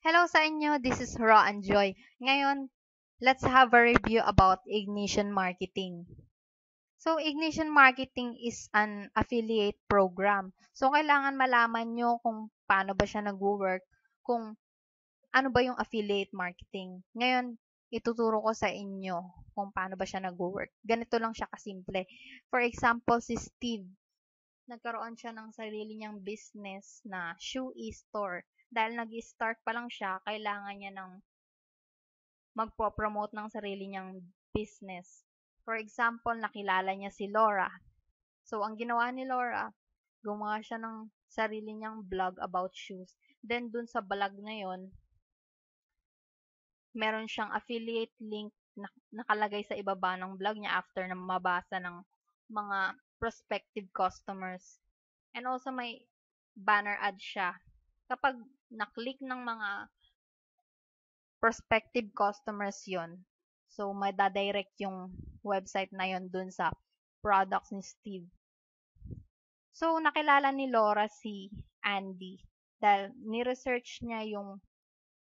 Hello sa inyo, this is Ra and Joy. Ngayon, let's have a review about Ignition Marketing. So, Ignition Marketing is an affiliate program. So, kailangan malaman nyo kung paano ba siya nag-work, kung ano ba yung affiliate marketing. Ngayon, ituturo ko sa inyo kung paano ba siya nag-work. Ganito lang siya kasimple. For example, si Steve, nagkaroon siya ng sarili niyang business na shoe e-store. Dahil nag-start pa lang siya, kailangan niya ng magpo-promote ng sarili niyang business. For example, nakilala niya si Laura. So, ang ginawa ni Laura, gumawa siya ng sarili niyang blog about shoes. Then, dun sa blog na yon, meron siyang affiliate link na nakalagay sa ibaba ng blog niya after na mabasa ng mga prospective customers. And also, may banner ad siya. Kapag na-click ng mga prospective customers yon, so madadirect yung website na yon dun sa products ni Steve. So, nakilala ni Laura si Andy dahil ni-research niya yung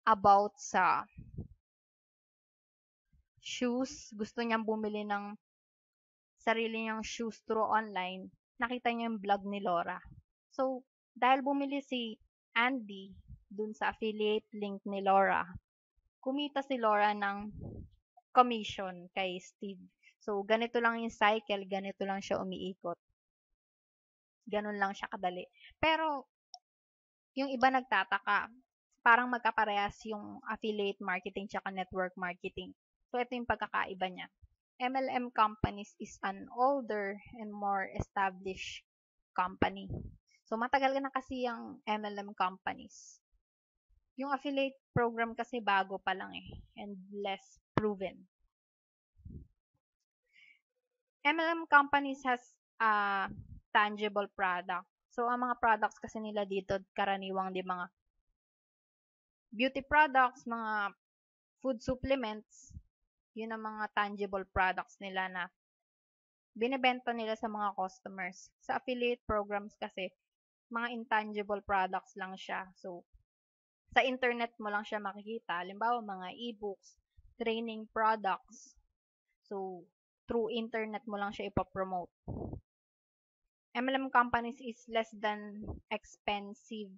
about sa shoes. Gusto niyang bumili ng sarili niyang shoes through online. Nakita niya yung blog ni Laura. So, dahil bumili si Andy dun sa affiliate link ni Laura, kumita si Laura ng commission kay Steve. So, ganito lang yung cycle, ganito lang siya umiikot. Ganun lang siya kadali. Pero, yung iba nagtataka, parang magkaparehas yung affiliate marketing tsaka network marketing. So, ito yung pagkakaiba niya. MLM companies is an older and more established company. So, matagal na kasi yung MLM companies. Yung affiliate program kasi bago pa lang and less proven. MLM companies has a tangible product. So, ang mga products kasi nila dito, karaniwang di mga beauty products, mga food supplements, yun ang mga tangible products nila na binibenta nila sa mga customers. Sa affiliate programs kasi, mga intangible products lang siya. So, sa internet mo lang siya makikita. Halimbawa, mga e-books, training products. So, through internet mo lang siya ipapromote. MLM companies is less than expensive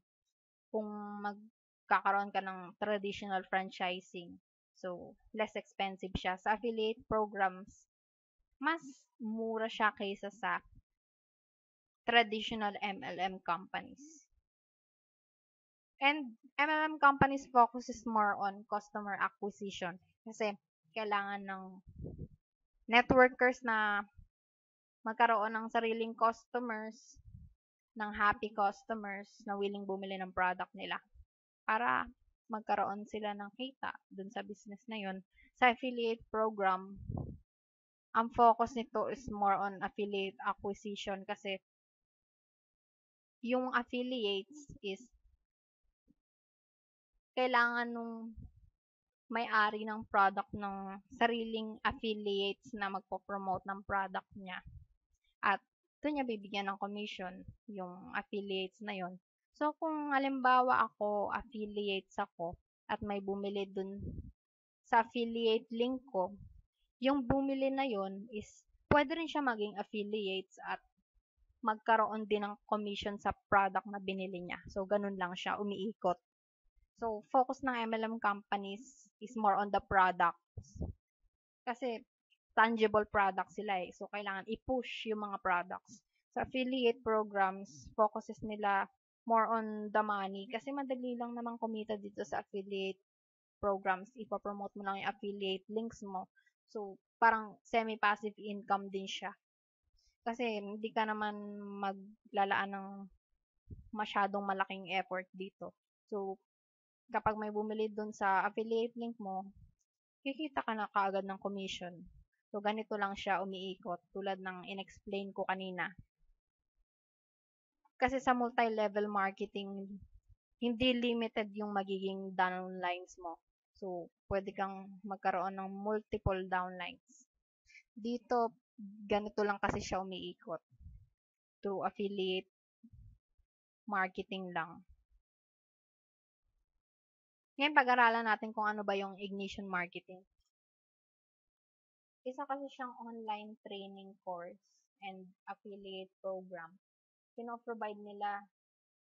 kung magkakaroon ka ng traditional franchising. So, less expensive siya. Sa affiliate programs, mas mura siya kaysa sa traditional MLM companies. And MLM companies focuses more on customer acquisition kasi kailangan ng networkers na magkaroon ng sariling customers, ng happy customers na willing bumili ng product nila para magkaroon sila ng kita dun sa business na yun. Sa affiliate program, ang focus nito is more on affiliate acquisition kasi yung affiliates is kailangan nung may-ari ng product ng sariling affiliates na magpo-promote ng product niya. At doon niya bibigyan ng commission yung affiliates na yon. So, kung halimbawa affiliates ako, at may bumili dun sa affiliate link ko, yung bumili na yon is, pwede rin siya maging affiliates at magkaroon din ng commission sa product na binili niya. So, ganun lang siya, umiikot. So, focus ng MLM companies is more on the products. Kasi, tangible products sila eh. So, kailangan i-push yung mga products. Sa affiliate programs, focuses nila more on the money. Kasi madali lang naman kumita dito sa affiliate programs. Ipapromote mo lang yung affiliate links mo. So, parang semi-passive income din siya. Kasi, hindi ka naman maglalaan ng masyadong malaking effort dito. So, kapag may bumili dun sa affiliate link mo, kikita ka na kaagad ng commission. So, ganito lang siya umiikot, tulad ng inexplain ko kanina. Kasi sa multi-level marketing, hindi limited yung magiging downlines mo. So, pwede kang magkaroon ng multiple downlines. Dito, ganito lang kasi siya umiikot. Through affiliate marketing lang. Ngayon pag-aralan natin kung ano ba yung ignition marketing. Isa kasi siyang online training course and affiliate program. Pino-provide nila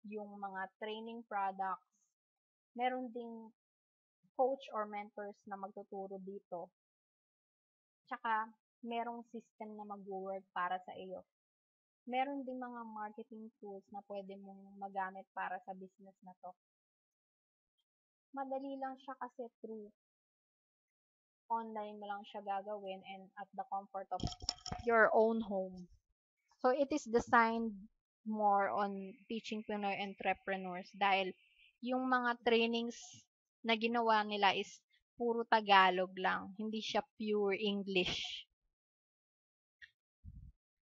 yung mga training products. Meron ding coach or mentors na magtuturo dito. Tsaka, merong system na mag-work para sa iyo. Meron ding mga marketing tools na pwede mong magamit para sa business na to. Madali lang siya kasi through online mo lang siya gagawin and at the comfort of your own home. So, it is designed more on teaching Pinoy entrepreneurs dahil yung mga trainings na ginawa nila is puro Tagalog lang, hindi siya pure English.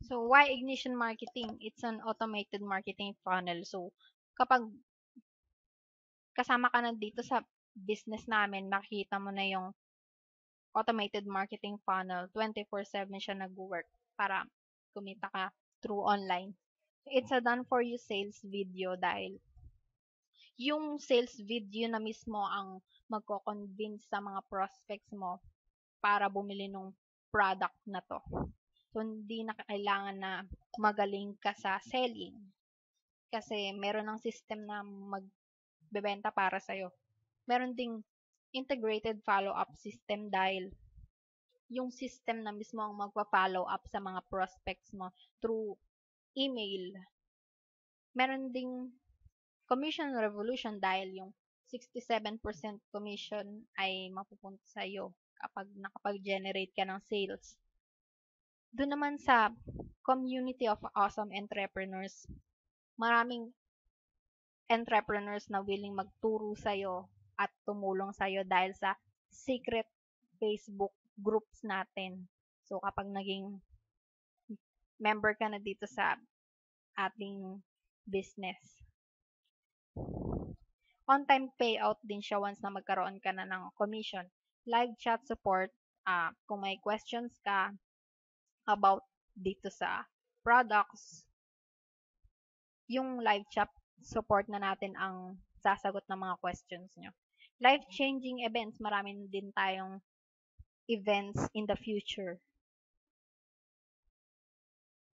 So, why ignition marketing? It's an automated marketing funnel. So, kapag kasama ka na dito sa business namin, makikita mo na yung automated marketing funnel. 24/7 siya nag-work para kumita ka through online. It's a done for you sales video dahil yung sales video na mismo ang magko-convince sa mga prospects mo para bumili ng product na to. So, hindi na kailangan na magaling ka sa selling kasi meron ng system na magbebenta para sa'yo. Meron ding integrated follow-up system dahil yung system na mismo ang magpa-follow up sa mga prospects mo through email. Meron ding commission revolution dahil yung 67% commission ay mapupunta sa iyo kapag nakapag-generate ka ng sales. Doon naman sa community of awesome entrepreneurs, maraming entrepreneurs na willing magturo sa iyo at tumulong sa iyo dahil sa secret Facebook groups natin. So kapag naging member ka na dito sa ating business, on-time payout din siya once na magkaroon ka na ng commission. Live chat support, kung may questions ka about dito sa products, yung live chat support na natin ang sasagot ng mga questions nyo. Life-changing events, marami din tayong events in the future.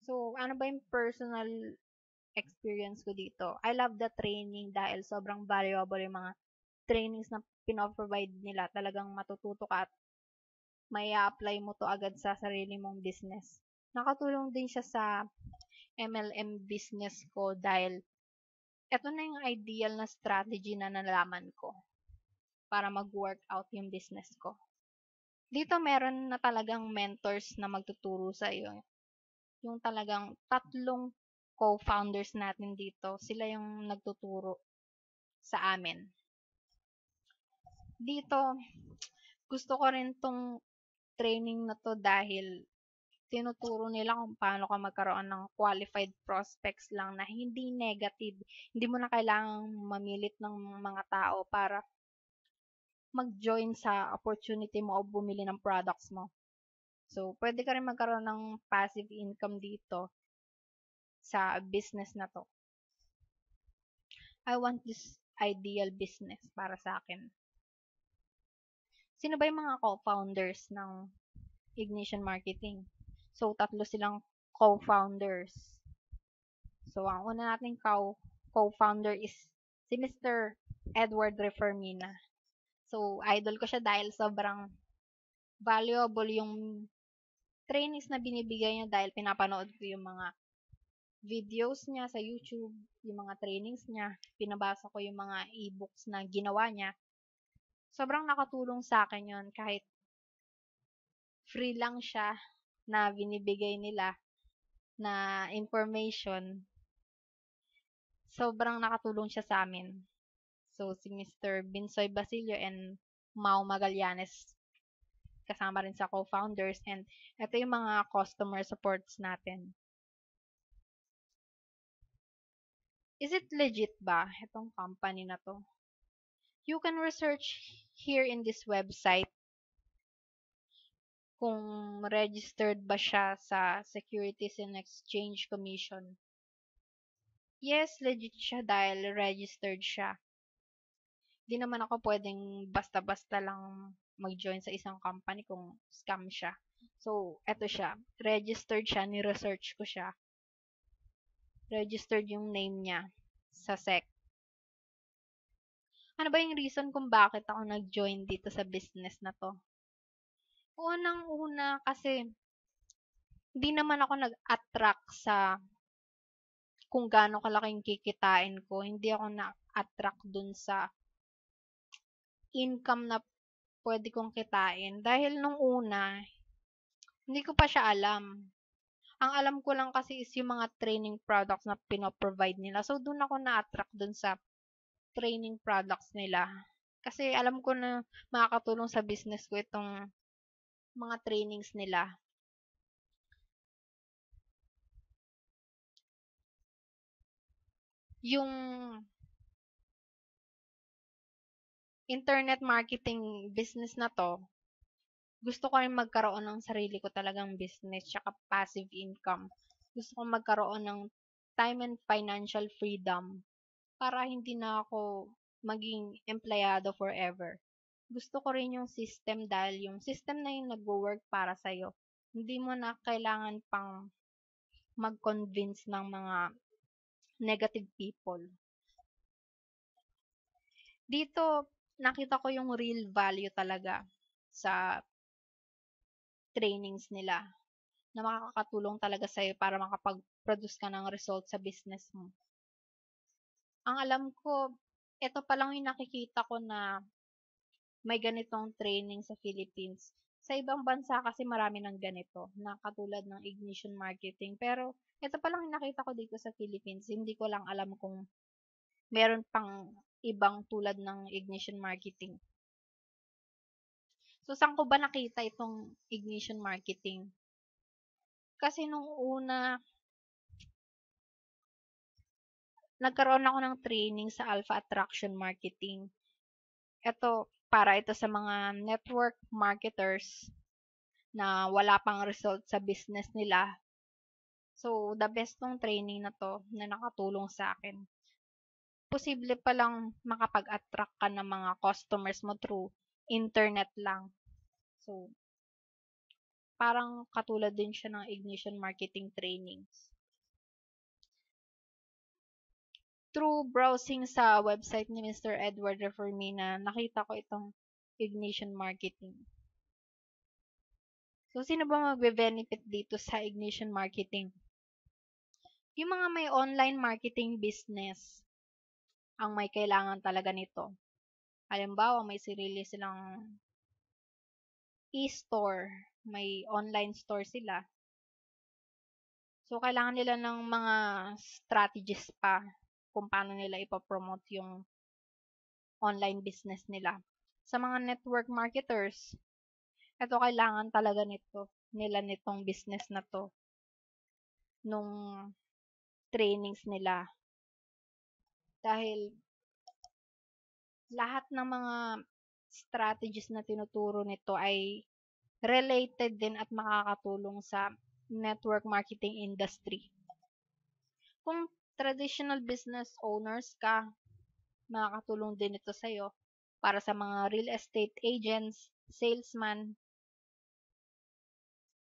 So, ano ba yung personal experience ko dito? I love the training dahil sobrang valuable yung mga trainings na pinoprovide nila. Talagang matututo ka at may apply mo to agad sa sarili mong business. Nakatulong din siya sa MLM business ko dahil ito na yung ideal na strategy na nalaman ko para mag-work out yung business ko. Dito meron na talagang mentors na magtuturo sa iyo. Yung talagang 3 co-founders natin dito, sila yung nagtuturo sa amin. Dito, gusto ko rin tong training na to dahil tinuturo nila kung paano ka magkaroon ng qualified prospects lang na hindi negative. Hindi mo na kailangang mamilit ng mga tao para mag-join sa opportunity mo o bumili ng products mo. So, pwede ka rin magkaroon ng passive income dito sa business na to. I want this ideal business para sa akin. Sino ba yung mga co-founders ng Ignition Marketing? So, 3 silang co-founders. So, ang una nating co-founder is si Mr. Edward Refermina. So, idol ko siya dahil sobrang valuable yung trainings na binibigay niya dahil pinapanood ko yung mga videos niya sa YouTube, yung mga trainings niya, pinabasa ko yung mga e-books na ginawa niya. Sobrang nakatulong sa akin yun kahit free lang siya na binibigay nila na information. Sobrang nakatulong siya sa amin. So, si Mr. Binsoy Basilio and Mau Magallanes kasama rin sa co-founders and ito yung mga customer supports natin. Is it legit ba itong company na to? You can research here in this website kung registered ba siya sa Securities and Exchange Commission. Yes, legit siya dahil registered siya. Di naman ako pwedeng basta-basta lang mag-join sa isang company kung scam siya. So, eto siya. Registered siya, ni-research ko siya. Registered yung name niya sa SEC. Ano ba yung reason kung bakit ako nag-join dito sa business na to? Unang-una kasi hindi naman ako nag-attract sa kung gaano kalaking kikitain ko. Hindi ako na-attract dun sa income na pwede kong kitain. Dahil nung una, hindi ko pa siya alam. Ang alam ko lang kasi is yung mga training products na pinoprovide nila. So, dun ako na-attract dun sa training products nila. Kasi alam ko na makakatulong sa business ko itong mga trainings nila. Yung internet marketing business na to, gusto ko rin magkaroon ng sarili ko talagang business tsaka passive income. Gusto ko magkaroon ng time and financial freedom para hindi na ako maging empleyado forever. Gusto ko rin yung system dahil yung system na yung nagwo-work para sa'yo. Hindi mo na kailangan pang mag-convince ng mga negative people. Dito, nakita ko yung real value talaga sa trainings nila na makakatulong talaga sa'yo para makapag-produce ka ng result sa business mo. Ang alam ko, ito pa lang yung nakikita ko na may ganitong training sa Philippines. Sa ibang bansa kasi marami ng ganito na katulad ng ignition marketing. Pero ito pa lang yung nakita ko dito sa Philippines. Hindi ko lang alam kung meron pang ibang tulad ng ignition marketing. So, saan ko ba nakita itong ignition marketing? Kasi nung una, nagkaroon ako ng training sa Alpha Attraction Marketing. Para ito sa mga network marketers na wala pang result sa business nila. So, the best tong training na to na nakatulong sa akin. Posible palang makapag-attract ka ng mga customers mo through internet lang. So, parang katulad din siya ng ignition marketing trainings. Through browsing sa website ni Mr. Edward Reformina, nakita ko itong ignition marketing. So, sino ba magbe-benefit dito sa ignition marketing? Yung mga may online marketing business ang may kailangan talaga nito. Halimbawa, may sarili silang e-store, may online store sila. So, kailangan nila ng mga strategies pa kung paano nila ipapromote yung online business nila. Sa mga network marketers, ito kailangan talaga nila nitong business na to nung trainings nila. Dahil lahat ng mga strategies na tinuturo nito ay related din at makakatulong sa network marketing industry. Kung traditional business owners ka, makakatulong din ito sa'yo. Para sa mga real estate agents, salesman,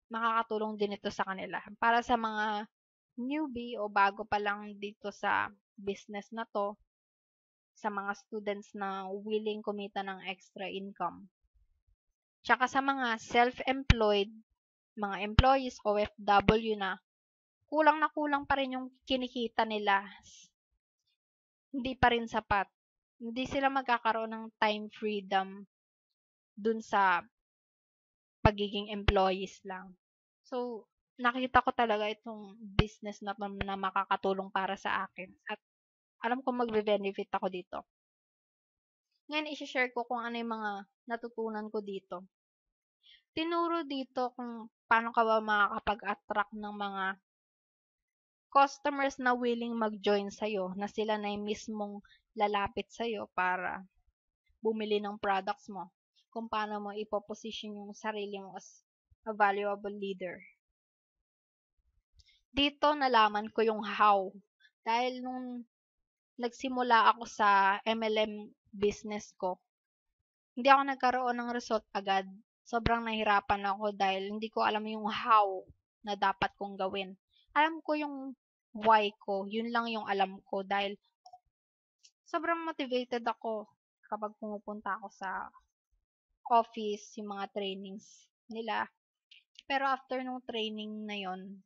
makakatulong din ito sa kanila. Para sa mga newbie o bago pa lang dito sa business na to, sa mga students na willing kumita ng extra income. Tsaka sa mga self-employed, mga employees, OFW na kulang pa rin yung kinikita nila. Hindi pa rin sapat. Hindi sila magkakaroon ng time freedom dun sa pagiging employees lang. So, nakita ko talaga itong business na makakatulong para sa akin. At alam ko magbe-benefit ako dito. Ngayon, isi-share ko kung ano yung mga natutunan ko dito. Tinuro dito kung paano ka ba makakapag-attract ng mga customers na willing mag-join sa'yo, na sila na yung mismong lalapit sa'yo para bumili ng products mo. Kung paano mo ipoposition yung sarili mo as a valuable leader. Dito nalaman ko yung how. Dahil nung nagsimula ako sa MLM business ko, hindi ako nagkaroon ng result agad. Sobrang nahirapan ako dahil hindi ko alam yung how na dapat kong gawin. Alam ko yung why ko, yun lang yung alam ko dahil sobrang motivated ako kapag pumupunta ako sa office, yung mga trainings nila. Pero after nung training na yon,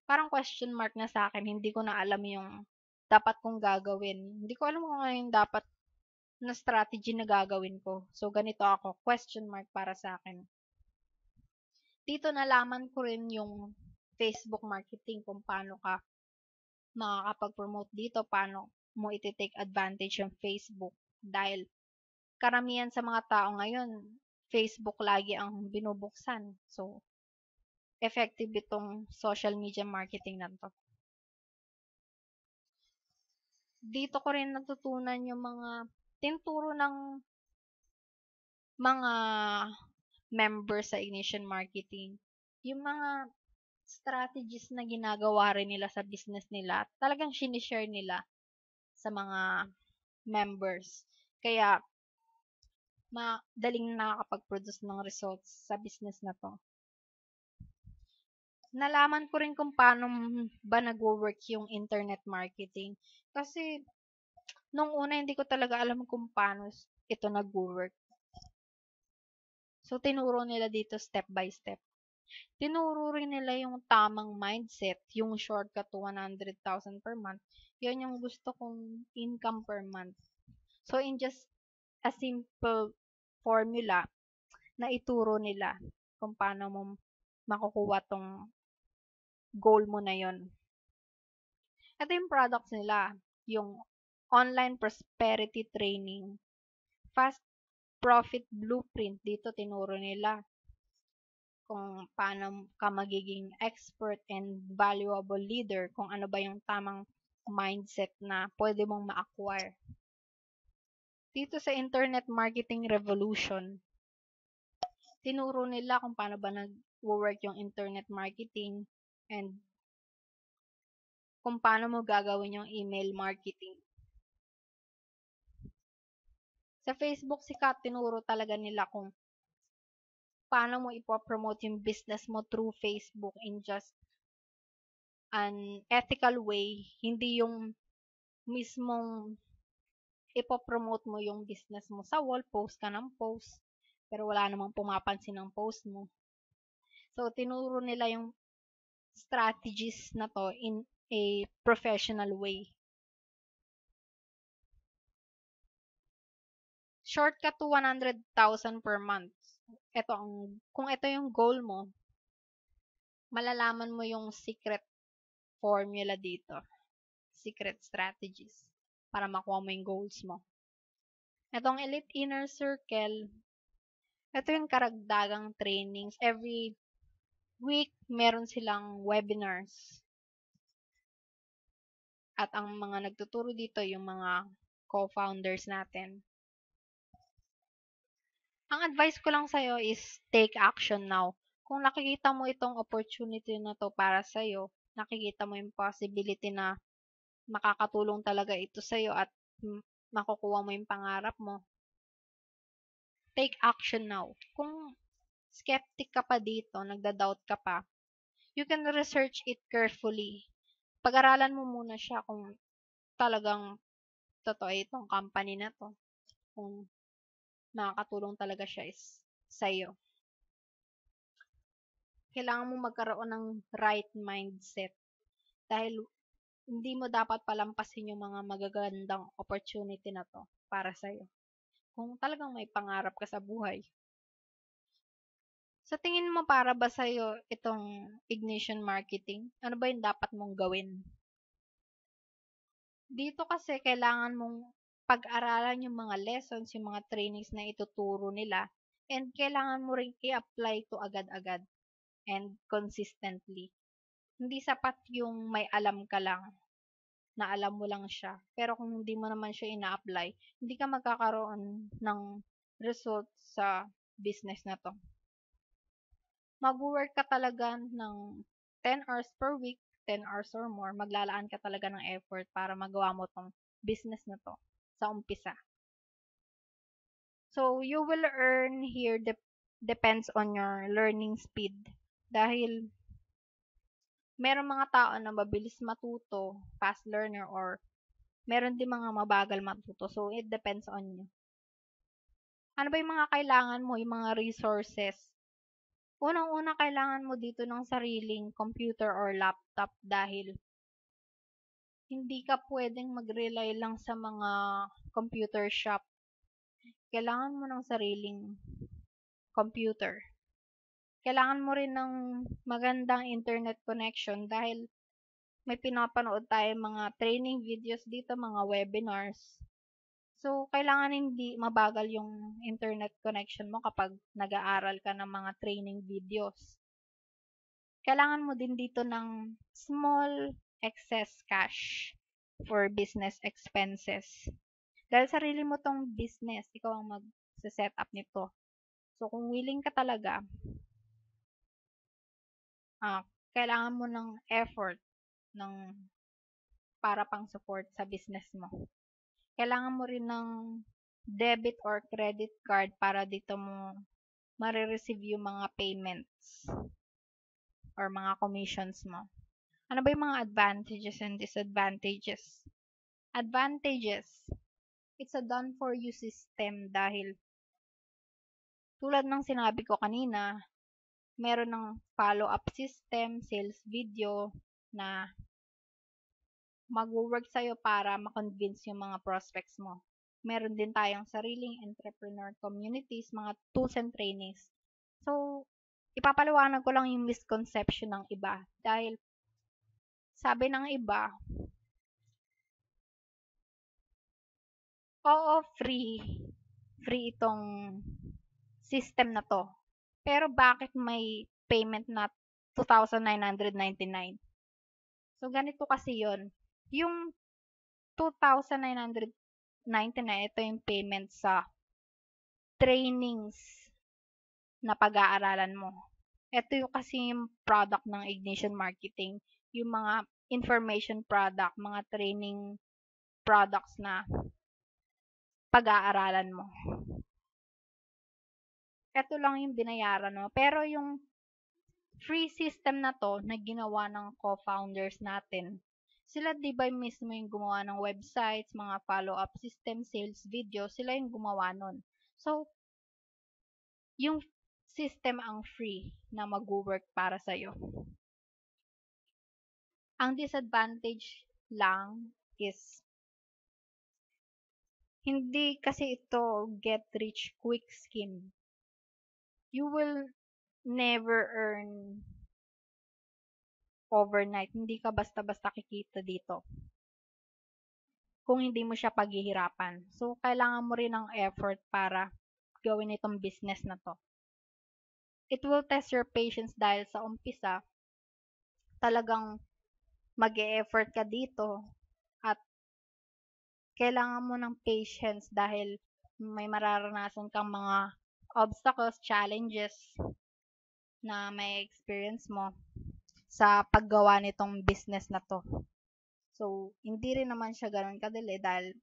parang question mark na sa akin, hindi ko na alam yung dapat kong gagawin. Hindi ko alam kung ano yung dapat na strategy na gagawin ko. So, ganito ako, question mark para sa akin. Dito nalaman ko rin yung Facebook marketing, kung paano ka makakapag-promote dito, paano mo iti-take advantage ng Facebook. Dahil karamihan sa mga tao ngayon, Facebook lagi ang binubuksan. So, effective itong social media marketing na to. Dito ko rin natutunan yung mga tinuturo ng mga members sa Ignition Marketing. Yung mga strategies na ginagawa rin nila sa business nila, talagang sinishare nila sa mga members. Kaya, madaling nakakapag-produce ng results sa business na to. Nalaman ko rin kung paano ba nagwo-work yung internet marketing. Kasi, nung una hindi ko talaga alam kung paano ito nagwo-work. So, tinuro nila dito step by step. Tinuro rin nila yung tamang mindset, yung shortcut to 100,000 per month. Yan yung gusto kong income per month. So, in just a simple formula na ituro nila kung paano mo makukuha tong goal mo na yon. Ito yung products nila, yung online prosperity training, fast profit blueprint. Dito tinuro nila kung paano ka magiging expert and valuable leader, kung ano ba yung tamang mindset na pwede mong ma-acquire. Dito sa internet marketing revolution, tinuro nila kung paano ba nag-work yung internet marketing and kung paano mo gagawin yung email marketing. Sa Facebook sikat, tinuro talaga nila kung paano mo ipopromote yung business mo through Facebook in just an ethical way, hindi yung mismong ipopromote mo yung business mo sa wall, post ka ng post, pero wala namang pumapansin ng post mo. So, tinuro nila yung strategies na to in a professional way. Shortcut to 100,000 per month. Kung ito yung goal mo, malalaman mo yung secret formula dito. Secret strategies para makuha mo yung goals mo. Itong Elite Inner Circle, ito yung karagdagang trainings. Every week, meron silang webinars. At ang mga nagtuturo dito, yung mga co-founders natin. Ang advice ko lang sa'yo is take action now. Kung nakikita mo itong opportunity na to para sa'yo, nakikita mo yung possibility na makakatulong talaga ito sa'yo at makukuha mo yung pangarap mo, take action now. Kung skeptic ka pa dito, nagda-doubt ka pa, you can research it carefully. Pag-aralan mo muna siya kung talagang totoo itong company na to. Kung makakatulong talaga siya sa'yo. Kailangan mo magkaroon ng right mindset. Dahil hindi mo dapat palampasin yung mga magagandang opportunity na to para sa'yo. Kung talagang may pangarap ka sa buhay. Sa tingin mo, para ba sa'yo itong Ignition Marketing? Ano ba yung dapat mong gawin? Dito kasi kailangan mong pag-aralan yung mga lessons, yung mga trainings na ituturo nila, and kailangan mo ring i-apply to agad-agad and consistently. Hindi sapat yung may alam ka lang, na alam mo lang siya. Pero kung hindi mo naman siya ina-apply, hindi ka magkakaroon ng result sa business na to. Mag-work ka talaga ng 10 hours per week, 10 hours or more, maglalaan ka talaga ng effort para magawa mo tong business na to sa umpisa. So, you will earn here depends on your learning speed. Dahil merong mga tao na mabilis matuto, fast learner, or meron din mga mabagal matuto. So, it depends on you. Ano ba yung mga kailangan mo, yung mga resources? Unang-una, kailangan mo dito ng sariling computer or laptop dahil hindi ka pwedeng mag-rely lang sa mga computer shop. Kailangan mo ng sariling computer. Kailangan mo rin ng magandang internet connection dahil may pinapanood tayong mga training videos dito, mga webinars. So, kailangan hindi mabagal yung internet connection mo kapag nag-aaral ka ng mga training videos. Kailangan mo din dito ng small excess cash for business expenses. Dahil sarili mo tong business, ikaw ang mag-set up nito. So, kung willing ka talaga, kailangan mo ng effort para pang support sa business mo. Kailangan mo rin ng debit or credit card para dito mo marireceive yung mga payments or mga commissions mo. Ano ba yung mga advantages and disadvantages? Advantages, it's a done-for-you system dahil tulad ng sinabi ko kanina, meron ng follow-up system, sales video na mag-work sa'yo para ma-convince yung mga prospects mo. Meron din tayong sariling entrepreneur communities, mga tools and trainings. So, ipapaliwanag ko lang yung misconception ng iba dahil sabi ng iba, oo, free itong system na to. Pero bakit may payment na 2,999? So, ganito kasi yon. Yung 2,999, ito yung payment sa trainings na pag-aaralan mo. Ito yung kasi yung product ng Ignition Marketing, yung mga information product, mga training products na pag-aaralan mo. Ito lang yung binayaran mo. Pero yung free system na to na ginawa ng co-founders natin, sila di ba mismo yung gumawa ng websites, mga follow-up system, sales video, sila yung gumawa nun. So, yung system ang free na mag-work para sa'yo. Ang disadvantage lang is hindi kasi ito get rich quick scheme. You will never earn overnight. Hindi ka basta-basta kikita dito kung hindi mo siya paghihirapan. So, kailangan mo rin ng effort para gawin itong business na to. It will test your patience dahil sa umpisa, talagang mag-e-effort ka dito at kailangan mo ng patience dahil may mararanasan kang mga obstacles, challenges na may experience mo sa paggawa nitong business na to. So, hindi rin naman siya ganoon kadali dahil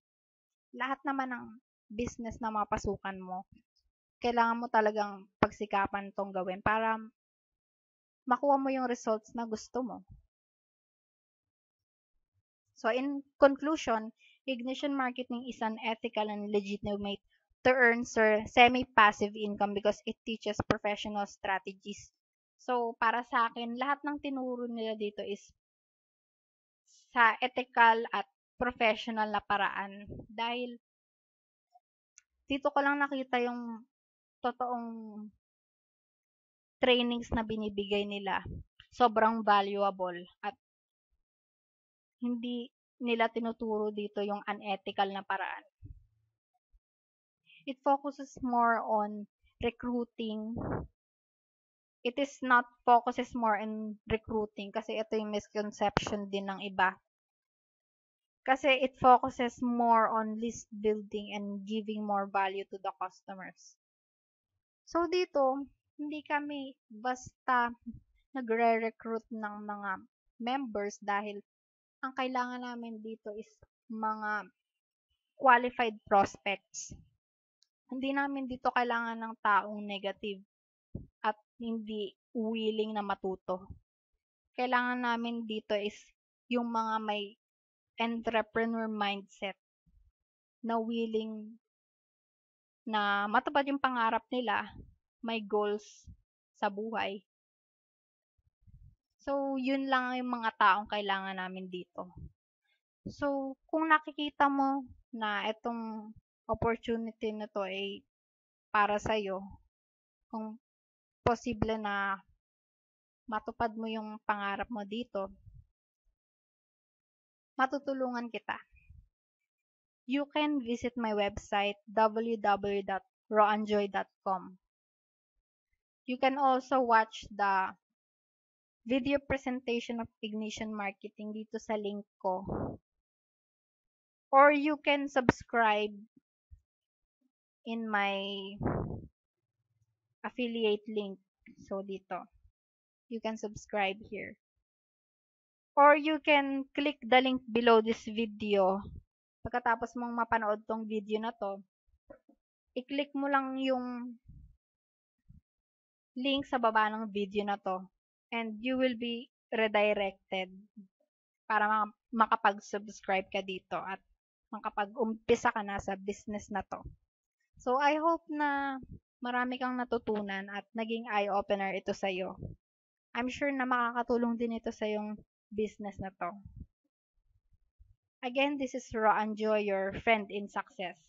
lahat naman ng business na mapasukan mo, kailangan mo talagang pagsikapan itong gawin para makuha mo yung results na gusto mo. So, in conclusion, Ignition Marketing is an ethical and legitimate to earn semi-passive income because it teaches professional strategies. So, para sa akin, lahat ng tinuro nila dito is sa ethical at professional na paraan. Dahil dito ko lang nakita yung totoong trainings na binibigay nila. Sobrang valuable at hindi nila tinuturo dito yung unethical na paraan. It focuses more on recruiting. It is not focuses more on recruiting kasi ito yung misconception din ng iba. Kasi it focuses more on list building and giving more value to the customers. So dito, hindi kami basta nagre-recruit ng mga members dahil ang kailangan namin dito is mga qualified prospects Hindi namin dito kailangan ng taong negative at hindi willing na matuto. Kailangan namin dito is yung mga may entrepreneur mindset na willing na matupad yung pangarap nila, may goals sa buhay. So, yun lang yung mga taong kailangan namin dito. So, kung nakikita mo na itong opportunity na to ay para sa'yo, kung posible na matupad mo yung pangarap mo dito, matutulungan kita. You can visit my website www.roanjoy.com. You can also watch the video presentation of Ignition Marketing dito sa link ko. Or you can subscribe in my affiliate link. So dito, you can subscribe here. Or you can click the link below this video. Pagkatapos mong mapanood tong video na to, i-click mo lang yung link sa baba ng video na to and you will be redirected para makapag-subscribe ka dito at makapag-umpisa ka na sa business na to. So, I hope na marami kang natutunan at naging eye-opener ito sa'yo. I'm sure na makakatulong din ito sa yung business na to. Again, this is Roanjoy, your friend in success.